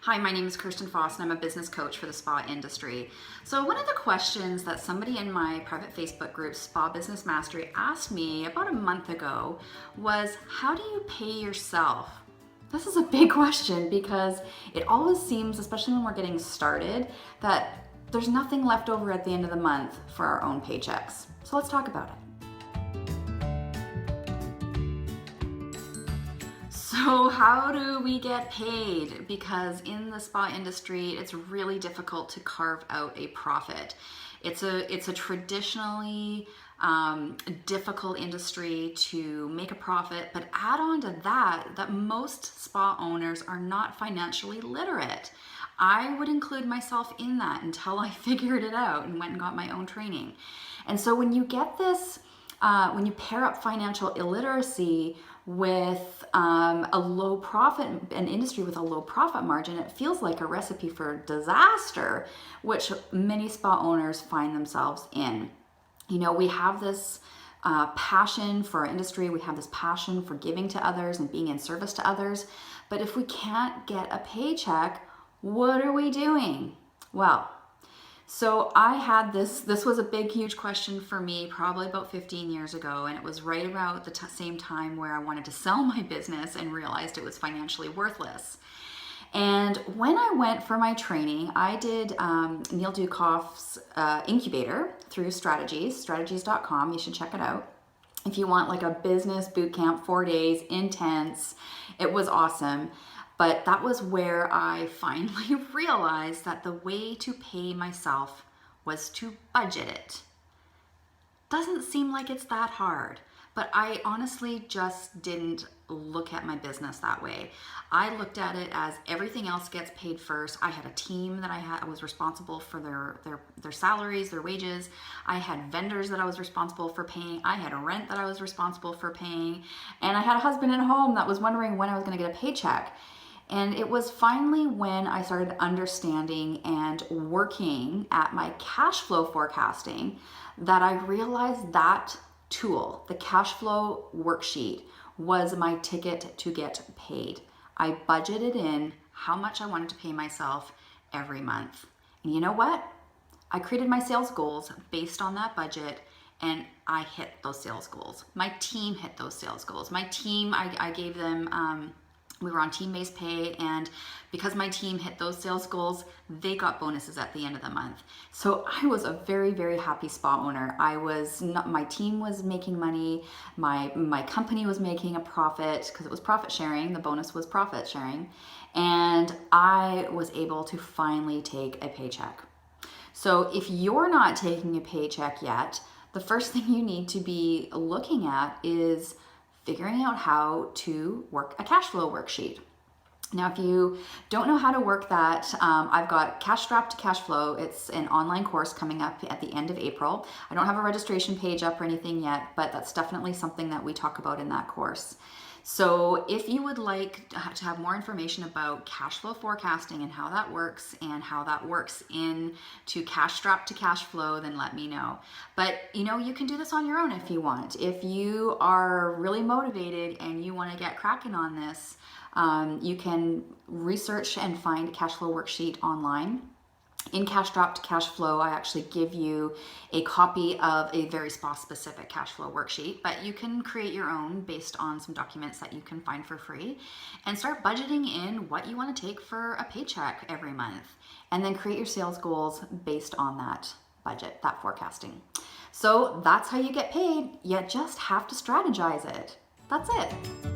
Hi, my name is Kirsten Foss and I'm a business coach for the spa industry. So one of the questions that somebody in my private Facebook group, Spa Business Mastery, asked me about a month ago was, how do you pay yourself? This is a big question because it always seems, especially when we're getting started, that there's nothing left over at the end of the month for our own paychecks. So let's talk about it. So how do we get paid? Because in the spa industry, it's really difficult to carve out a profit. It's a traditionally difficult industry to make a profit, but add on to that most spa owners are not financially literate. I would include myself in that until I figured it out and went and got my own training. And so when you get this, when you pair up financial illiteracy with a low profit, an industry with a low profit margin, it feels like a recipe for disaster, which many spa owners find themselves in. You know, we have this passion for our industry, we have this passion for giving to others and being in service to others, but if we can't get a paycheck, what are we doing? Well, so I had this was a big, huge question for me probably about 15 years ago, and it was right around the same time where I wanted to sell my business and realized it was financially worthless. And when I went for my training, I did Neil Dukoff's incubator through strategies.com. You should check it out. If you want like a business boot camp, 4 days, intense, it was awesome. But that was where I finally realized that the way to pay myself was to budget it. Doesn't seem like it's that hard, but I honestly just didn't look at my business that way. I looked at it as everything else gets paid first. I had a team that I was responsible for their salaries, their wages. I had vendors that I was responsible for paying. I had a rent that I was responsible for paying. And I had a husband at home that was wondering when I was going to get a paycheck. And it was finally when I started understanding and working at my cash flow forecasting that I realized that tool, the cash flow worksheet, was my ticket to get paid. I budgeted in how much I wanted to pay myself every month. And you know what? I created my sales goals based on that budget, and I hit those sales goals. My team hit those sales goals. My team, I gave them, we were on team-based pay, and because my team hit those sales goals, they got bonuses at the end of the month. So I was a very, very happy spa owner. My team was making money, my company was making a profit because it was profit sharing, the bonus was profit sharing, and I was able to finally take a paycheck. So if you're not taking a paycheck yet, the first thing you need to be looking at is figuring out how to work a cash flow worksheet. Now, if you don't know how to work that, I've got Cash Strapped to Cash Flow. It's an online course coming up at the end of April. I don't have a registration page up or anything yet, but that's definitely something that we talk about in that course. So if you would like to have more information about cash flow forecasting and how that works into Cash Strapped to Cash Flow, then let me know. But you know, you can do this on your own if you want. If you are really motivated and you want to get cracking on this, you can research and find a cash flow worksheet online. In Cash Strapped Cash Flow, I actually give you a copy of a very spa-specific cash flow worksheet, but you can create your own based on some documents that you can find for free and start budgeting in what you want to take for a paycheck every month, and then create your sales goals based on that budget, that forecasting. So that's how you get paid. You just have to strategize it. That's it.